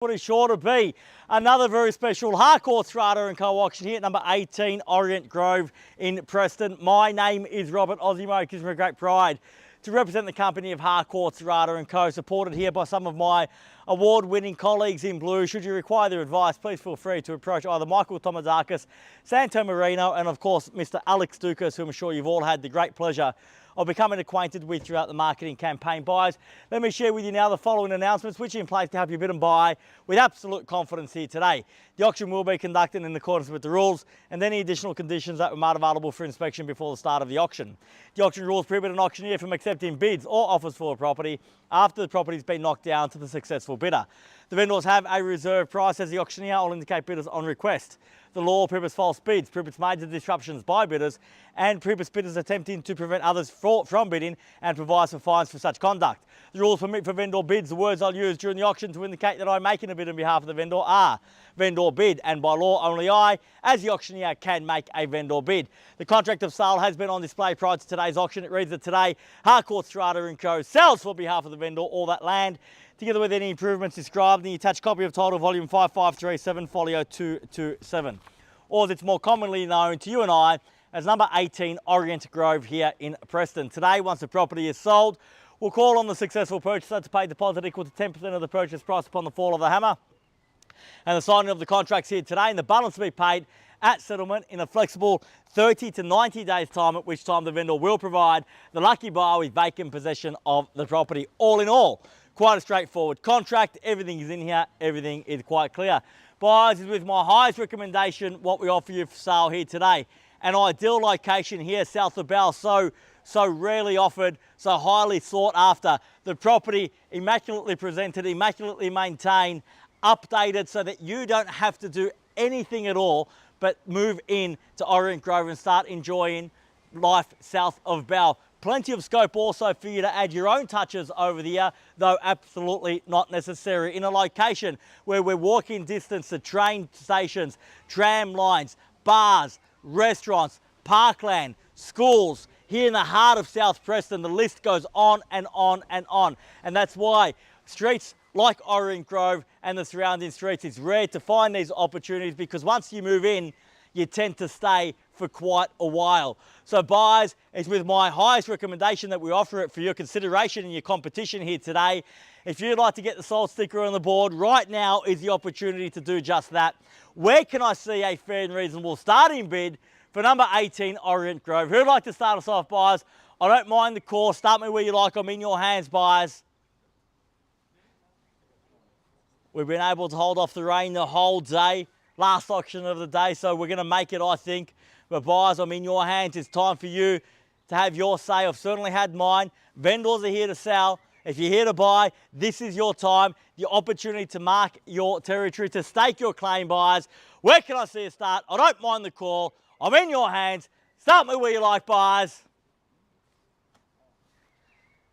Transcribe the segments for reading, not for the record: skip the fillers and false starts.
What is sure to be another very special Harcourts Rata and Co auction here at number 18 Orient Grove in Preston. My name is Robert Ozzimo. It gives me great pride to represent the company of Harcourts Rata and Co, supported here by some of my award-winning colleagues in blue. Should you require their advice, please feel free to approach either Michael Doucas, Santo Marino, and of course Mr. Alex Doucas, who I'm sure you've all had the great pleasure of becoming acquainted with throughout the marketing campaign. Buyers, let me share with you now the following announcements which are in place to help you bid and buy with absolute confidence here today. The auction will be conducted in accordance with the rules and any additional conditions that were made available for inspection before the start of the auction. The auction rules prohibit an auctioneer from accepting bids or offers for a property after the property has been knocked down to the successful bidder. The vendors have a reserve price as the auctioneer will indicate bidders on request. The law prohibits false bids, prohibits major disruptions by bidders, and prohibits bidders attempting to prevent others from bidding and provides for fines for such conduct. The rules permit for vendor bids. The words I'll use during the auction to indicate that I'm making a bid on behalf of the vendor are vendor bid, and by law only I, as the auctioneer, can make a vendor bid. The contract of sale has been on display prior to today's auction. It reads that today Harcourts Rata & Co sells for behalf of the vendor all that land, together with any improvements described in the attached copy of title volume 5537 folio 227, or as it's more commonly known to you and I as number 18 Orient Grove here in Preston. Today, once the property is sold, we'll call on the successful purchaser to pay a deposit equal to 10% of the purchase price upon the fall of the hammer, and the signing of the contracts here today, and the balance to be paid at settlement in a flexible 30 to 90 days time, at which time the vendor will provide the lucky buyer with vacant possession of the property. All in all, quite a straightforward contract. Everything is in here, everything is quite clear. Buyers, is with my highest recommendation what we offer you for sale here today. An ideal location here south of Bell, so rarely offered, so highly sought after. The property immaculately presented, immaculately maintained, updated so that you don't have to do anything at all but move in to Orient Grove and start enjoying life south of Bell. Plenty of scope also for you to add your own touches over the year, though absolutely not necessary. In a location where we're walking distance to train stations, tram lines, bars, restaurants, parkland, schools, here in the heart of South Preston, the list goes on and on and on. And that's why streets like Orient Grove and the surrounding streets, it's rare to find these opportunities, because once you move in, you tend to stay for quite a while. So buyers, it's with my highest recommendation that we offer it for your consideration in your competition here today. If you'd like to get the sold sticker on the board, right now is the opportunity to do just that. Where can I see a fair and reasonable starting bid for number 18 Orient Grove? Who'd like to start us off, buyers? I don't mind the call. Start me where you like. I'm in your hands, buyers. We've been able to hold off the rain the whole day. Last auction of the day, so we're going to make it, I think. But buyers, I'm in your hands. It's time for you to have your say. I've certainly had mine. Vendors are here to sell. If you're here to buy, this is your time, the opportunity to mark your territory, to stake your claim, buyers. Where can I see a start? I don't mind the call. I'm in your hands. Start me where you like, buyers.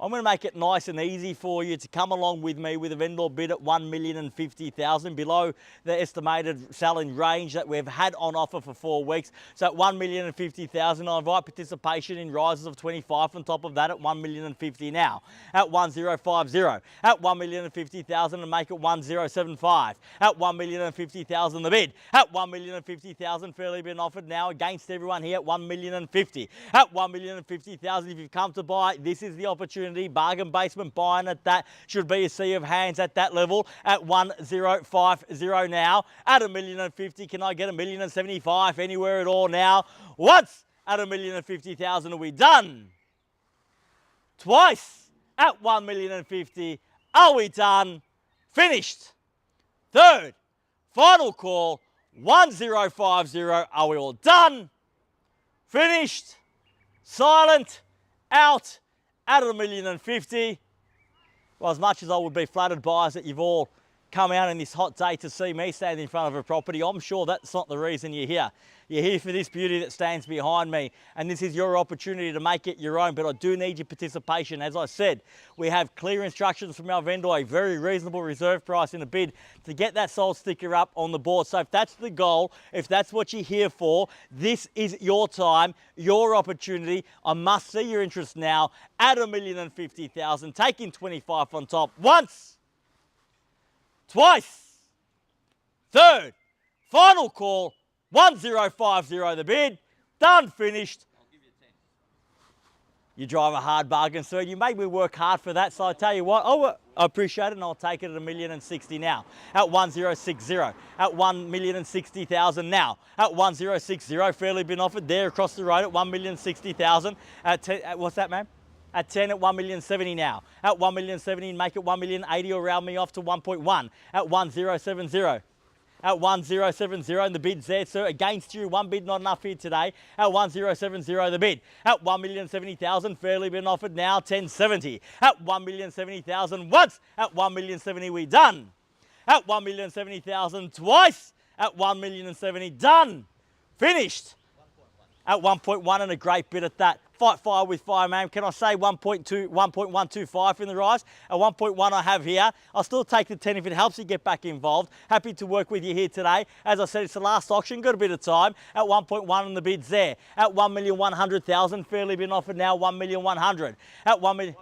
I'm going to make it nice and easy for you to come along with me with a vendor bid at $1,050,000, below the estimated selling range that we've had on offer for 4 weeks. So at $1,050,000, I invite participation in rises of 25 on top of that at $1,050,000 now. At 1050, at $1,050,000 and make it 1075. At $1,050,000 the bid. At $1,050,000 fairly been offered now against everyone here at $1,050,000. At $1,050,000, if you've come to buy, this is the opportunity. Bargain basement buying at that should be a sea of hands at that level. At 1050 now. At $1,050,000, can I get $1,075,000 anywhere at all now? Once at $1,050,000 are we done? Twice at $1,050,000 are we done? Finished. Third, final call, 1050, are we all done? Finished. Silent. Out. At $1,050,000. Well, as much as I would be flattered, buyers, that you've all come out on this hot day to see me stand in front of a property, I'm sure that's not the reason you're here. You're here for this beauty that stands behind me, and this is your opportunity to make it your own, but I do need your participation. As I said, we have clear instructions from our vendor, a very reasonable reserve price in the bid to get that sold sticker up on the board. So if that's the goal, if that's what you're here for, this is your time, your opportunity. I must see your interest now at $1,050,000, taking 25 on top. Once, twice, third, final call, 1050 the bid, done, finished. You drive a hard bargain, sir. You made me work hard for that, so I tell you what, I appreciate it, and I'll take it at $1,060,000 now. At 1060, at 1,060,000 now. At 1060, fairly been offered there across the road at 1,060,000. At what's that, ma'am? At 10 at 1,070,000 now. At 1,070,000, make it 1,080,000 or round me off to 1.1. At 1070. At 1070, and the bid's there, sir. Against you, one bid not enough here today. At 1070, the bid. At 1,070,000, fairly been offered now, 1070. At 1,070,000 once. At 1,070,000 we done. At 1,070,000 twice. At 1,070,000 done. Finished. At 1.1 and a great bid at that. Fight fire with fire, ma'am. Can I say 1.125 in the rise? At 1.1 I have here. I'll still take the 10 if it helps you get back involved. Happy to work with you here today. As I said, it's the last auction. Got a bit of time. At 1.1 and the bid's there. At 1,100,000, fairly been offered now 1,100,000. At 1 million.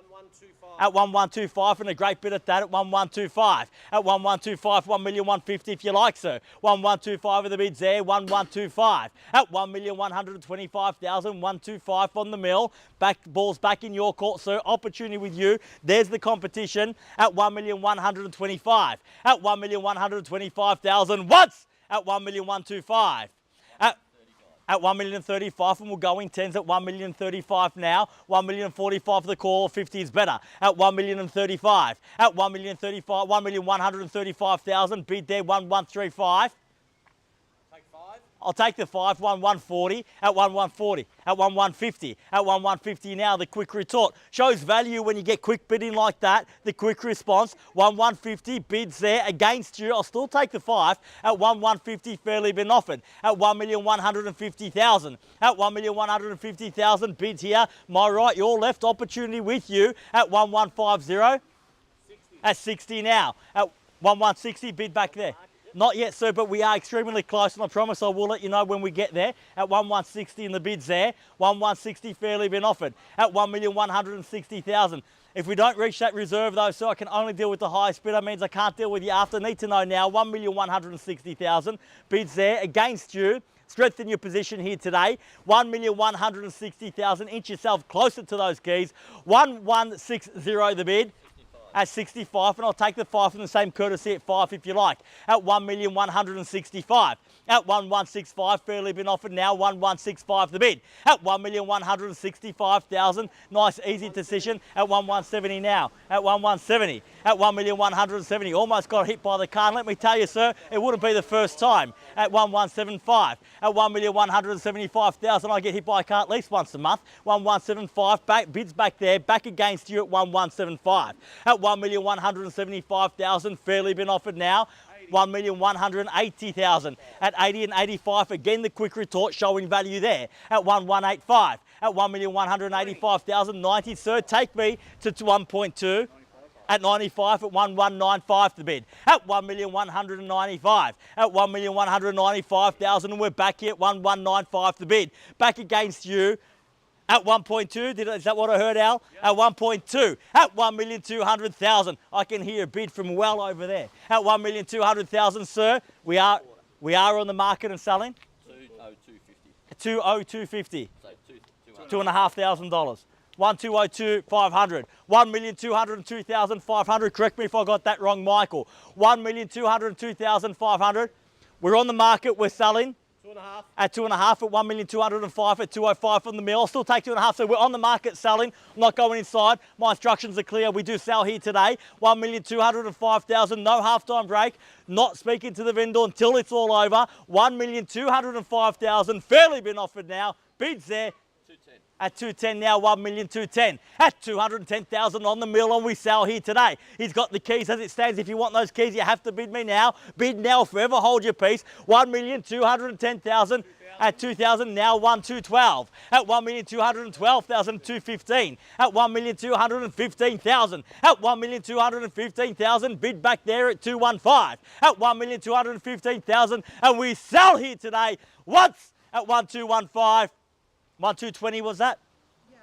At 1125 and a great bit at that at 1125. At 1125, 1,150,000 if you like, sir. 1125 of the bids there, 1125. At 1,125,000, 125 on the mill. Ball's back in your court, sir. Opportunity with you. There's the competition at 1,125. At 1,125,000 once. At 1,125. At 1,035, and we'll go in 10s at 1,035 now. 1,045 for the call, 50 is better. At 1,035. At 1,035, 1,135,000. Bid there, 1,135. Take 5. I'll take the 5, 1,140. At 1,140. At 1,150. At 1,150 now, the quick retort. Shows value when you get quick bidding like that. The quick response. 1,150 bids there against you. I'll still take the 5. At 1,150, fairly been offered. At 1,150,000. At 1,150,000 bids here. My right, your left. Opportunity with you. At 1,150. 60. At 60 now. At 1,160, bid back there. Not yet, sir, but we are extremely close, and I promise I will let you know when we get there. At 1,160 in the bids there. 1,160 fairly been offered. At 1,160,000. If we don't reach that reserve though, so I can only deal with the highest bidder, means I can't deal with you after. Need to know now, 1,160,000. Bids there against you. Strengthen your position here today. 1,160,000. Inch yourself closer to those keys. 1,160 the bid. At 65, and I'll take the 5 from the same courtesy at 5 if you like. At 1,165. At 1,165, fairly been offered now, 1,165 the bid. At 1,165,000, nice easy decision. At 1,170 now. At 1,170. At 1,170, almost got hit by the car. And let me tell you, sir, it wouldn't be the first time. At 1,175. At 1,175,000, I get hit by a car at least once a month. 1,175, bids back there, back against you at 1,175. At 1,175,000, fairly been offered now. 1,180,000. At 80 and 85, again the quick retort showing value there. At 1,185. At 1,185,000, 90, sir, take me to 1.2. At 95, at 1,195 the bid. At 1,195. At 1,195,000, and we're back here at 1,195 the bid. Back against you. At 1.2, is that what I heard, Al? Yep. At 1.2, at 1,200,000. I can hear a bid from well over there. At 1,200,000, sir, we are on the market and selling? 202.50. So $2,500. 1,202,500. 1,202,500. Correct me if I got that wrong, Michael. 1,202,500. We're on the market, we're selling. 2.5. At 2.5 at 1,205 at 205 from the mill. I'll still take 2.5. So we're on the market selling. I'm not going inside. My instructions are clear. We do sell here today. 1,205,000. No halftime break. Not speaking to the vendor until it's all over. 1,205,000. Fairly been offered now. Bids there. 210. At 210 now, 1,210,000. At 210,000 on the mill, and we sell here today. He's got the keys as it stands. If you want those keys, you have to bid me now. Bid now, forever hold your peace. 1,210,000. At 2,000 now, 1,212. At 1,212,000, 215. At 1,215,000. At 1,215,000, bid back there at 215. At 1,215,000, and we sell here today once at 1,215. 1,220 was that? Yeah,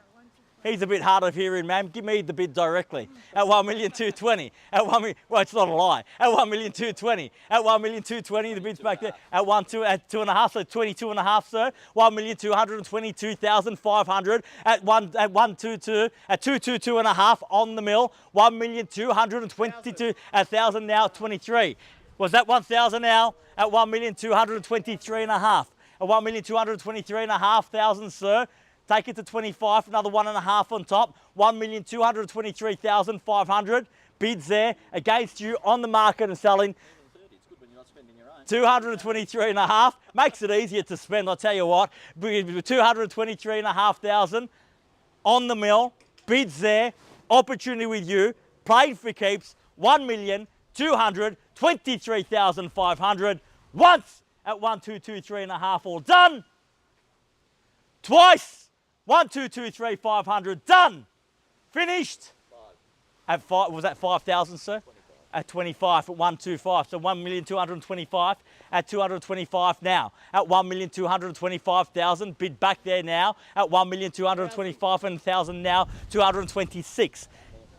He's a bit hard of hearing, ma'am. Give me the bid directly. At 1,220,000. At 1 million, well, it's not a lie. At 1,220,000. At 1,220,000, the bid's back there. At 2.5, so 22.5, sir. 1,222,500. At 122, at 222.5 on the mill. 1,222,000 now, 23. Was that 1,000 now? At 1,223.5. At 1,223,500, sir. Take it to 25, another 1.5 on top. 1,223,500. Bids there against you on the market and selling. 223.5. Makes it easier to spend, I'll tell you what. 223,500 on the mill. Bids there. Opportunity with you. Played for keeps. 1,223,500. Once at 1,223.5, all done. Twice. 1,223,500, done. Finished. At 5, was that 5,000, sir? 25. At 25, at 125, so 1,225,000 at 225 now. At 1,225,000, bid back there now. At 1,225,000 now, 226.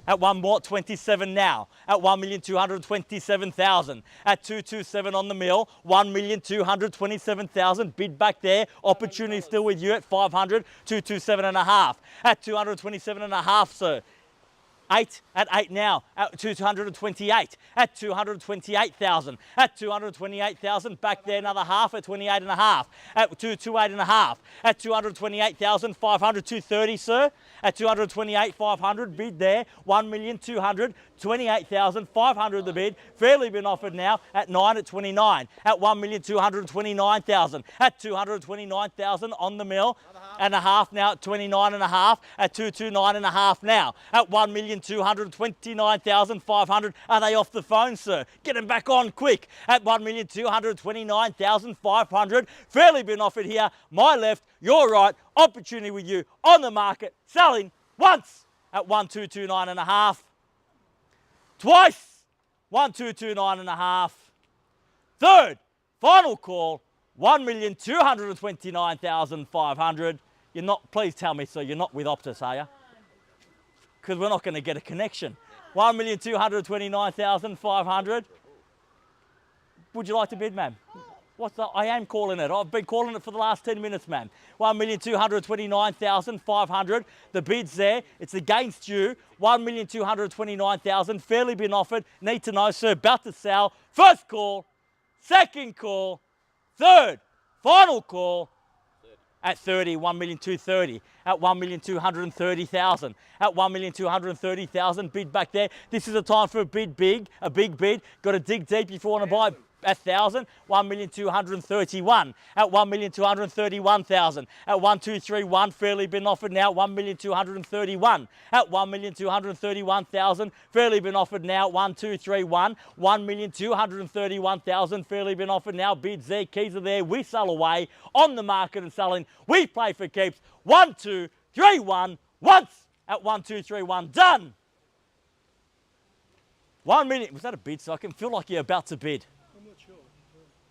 At 1,27 now. At 1,227,000. At 227 on the mill. 1,227,000. Bid back there. Opportunity still with you at 500. 227.5. At 227.5, sir. 8 at 8 now. At 228. At 228,000. At 228,000. Back there another half at 28.5. At 228.5. At 228,500. 230, sir. At 228,500. Bid there. 1,228,500 the bid. Fairly been offered now at 9 at 29. At 1,229,000. At 229,000 on the mill. And a half now at 29.5. At 229.5 now. At 1,229,500. Are they off the phone, sir? Get them back on quick. At 1,229,500. Fairly been offered here. My left, your right. Opportunity with you on the market. Selling once at 1,229.5. Twice. 1,229.5. Third, final call. 1,229,500. You're not, please tell me, sir, you're not with Optus, are you? Because we're not going to get a connection. 1,229,500. Would you like to bid, ma'am? What's that? I am calling it. I've been calling it for the last 10 minutes, ma'am. 1,229,500. The bid's there. It's against you. 1,229,000. Fairly been offered. Need to know, sir. About to sell. First call. Second call. Third. Final call. At 30, 1,230,000. At 1,230,000. At 1,230,000. Bid back there. This is a time for a big bid. Got to dig deep if you want to buy at 1,000. 1,231,000. At 1,231,000. At 1,231. Fairly been offered now. 1,231,000. At 1,231,000. Fairly been offered now. 1,231. 1,231,000. Fairly been offered now. Bids there. Keys are there. We sell away on the market and selling. We play for keeps. 1, 2, 3, 1. Once at 1,231. Done. 1 minute. Was that a bid? So I can feel like you're about to bid.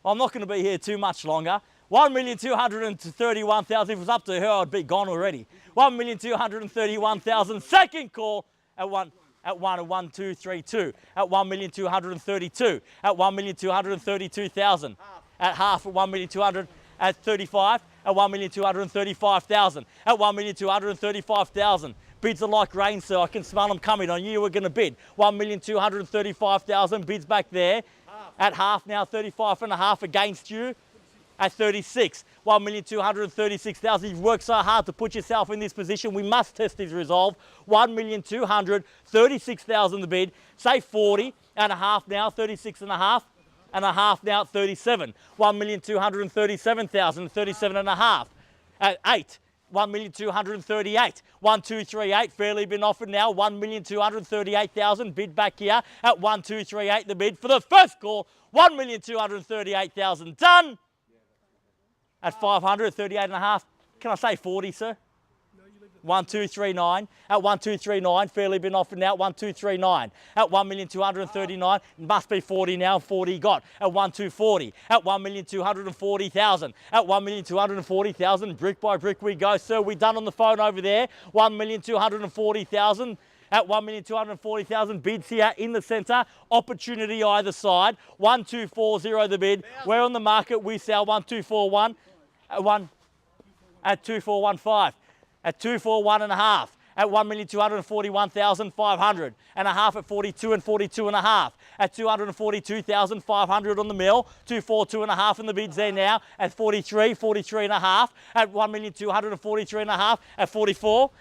I'm not going to be here too much longer. 1,231,000. If it was up to her, I'd be gone already. 1,231,000. Second call at 1,232. At 1,232. At 1,232,000. At half at 1,200. At 35. At 1,235,000. At 1,235,000. Bids are like rain, sir. I can smell them coming. I knew you were going to bid. 1,235,000. Bids back there. At half now, 35.5 against you. At 36, 1,236,000. You've worked so hard to put yourself in this position. We must test his resolve. 1,236,000 the bid. Say 40.5 now, 36.5. And a half now at 37. 1,237,000, 37.5. At 8. 1,238,000. 1,238, fairly been offered now. 1,238,000, bid back here at 1,238 the bid for the first call. 1,238,000 done. At 500, 38.5. Can I say 40, sir? No, you leave the 1239. At 1239, fairly been offered now. 1239. At 1,239,000. Must be 40 now. 40 got. At 1240. At 1,240,000. At 1,240,000. Brick by brick we go, sir. We done on the phone over there. 1,240,000. At 1,240,000, bids here in the centre, opportunity either side. 1240 the bid. We're on the market, we sell 1241 at 2415, at 241 and a half, at 1,241,500 and a half, at 42 and 42 and a half, at 242,500 on the mill, 242 and a half in the bids there now, at 43, 43 and a half, at 1,243 and a half, at 44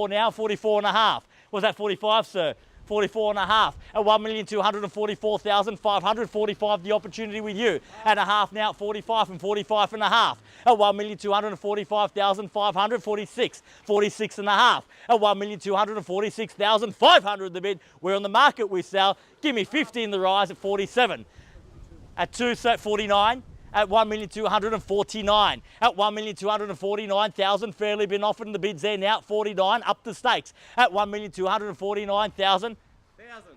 now, 44 and a half. Was that 45, sir? 44 and a half. At 1,244,500, 45 the opportunity with you. At a half now, 45 and 45 and a half. At 1,245,500, 46, 46 and a half. At 1,246,500 the bid. We're on the market, we sell. Give me 50 in the rise at 47. At 2, so at 49. At 1,249. At 1,249,000, fairly been offered in the bids there now at 49, up the stakes. At 1,249,000.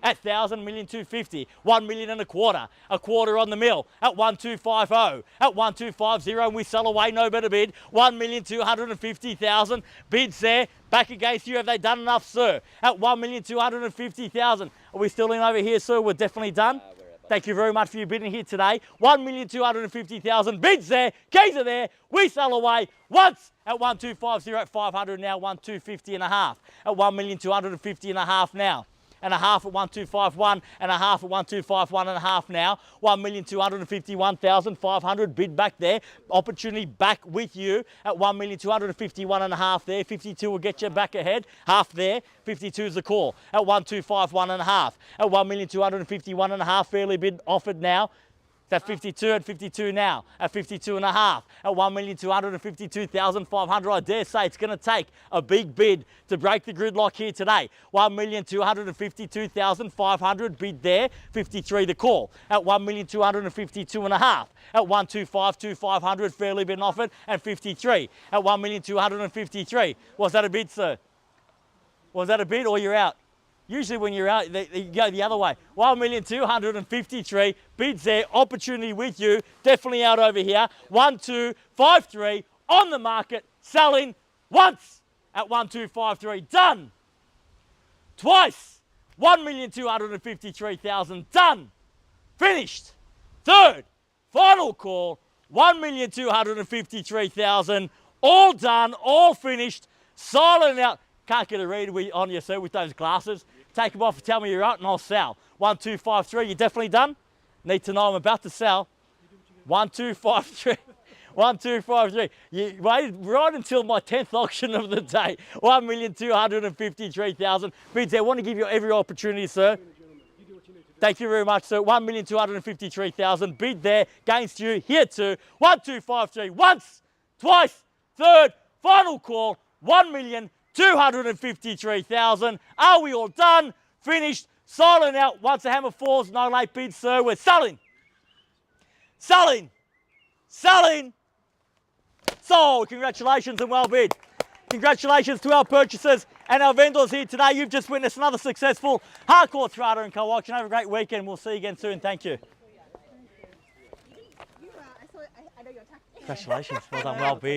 At 1,000,250, 1 million and a quarter on the mill. At 1,250, at 1,250, and we sell away, no better bid. 1,250,000 bids there. Back against you. Have they done enough, sir? At 1,250,000. Are we still in over here, sir? We're definitely done. Thank you very much for your bidding here today. 1,250,000 bids there. Keys are there. We sell away once at 1,250 at 500 now. 1,250 and a half at 1,250 and a half now. And a half at 1,251 and a half at 1,251 and a half now. 1,251,500 bid back there. Opportunity back with you at 1,251 and a half there. 52 will get you back ahead. Half there. 52 is the call at 1,251 and a half. At 1,251 and a half, fairly bid offered now. It's at 52, at 52 now, at 52 and a half, at 1,252,500. I dare say it's going to take a big bid to break the gridlock here today. 1,252,500 bid there, 53 the call, at 1,252 and a half, at 1,252,500 fairly been offered, and 53, at 1,253. Was that a bid, sir? Was that a bid or you're out? Usually when you're out, you go the other way. 1,253 bids there, opportunity with you, definitely out over here. 1,253 on the market, selling once at 1,253, done. Twice, 1,253,000, done. Finished. Third, final call, 1,253,000, all done, all finished, silent out. Can't get a read on you, sir, with those glasses. Take them off and tell me you're out and I'll sell. 1,253, you definitely done? Need to know I'm about to sell. 1,253. 1,253. You waited right until my 10th auction of the day. 1,253,000. Bids there. I want to give you every opportunity, sir. Thank you very much, sir. 1,253,000. Bid there against you. Here too. 1,253. Once, twice, third, final call. 1,253,000. Are we all done? Finished? Silent out. Once the hammer falls, no late bids, sir. We're selling. Selling. Selling. Sold. Congratulations and well bid. Congratulations to our purchasers and our vendors here today. You've just witnessed another successful Harcourts, Rata and Co-auction. Have a great weekend. We'll see you again soon. Thank you. Congratulations. Well done. Well bid.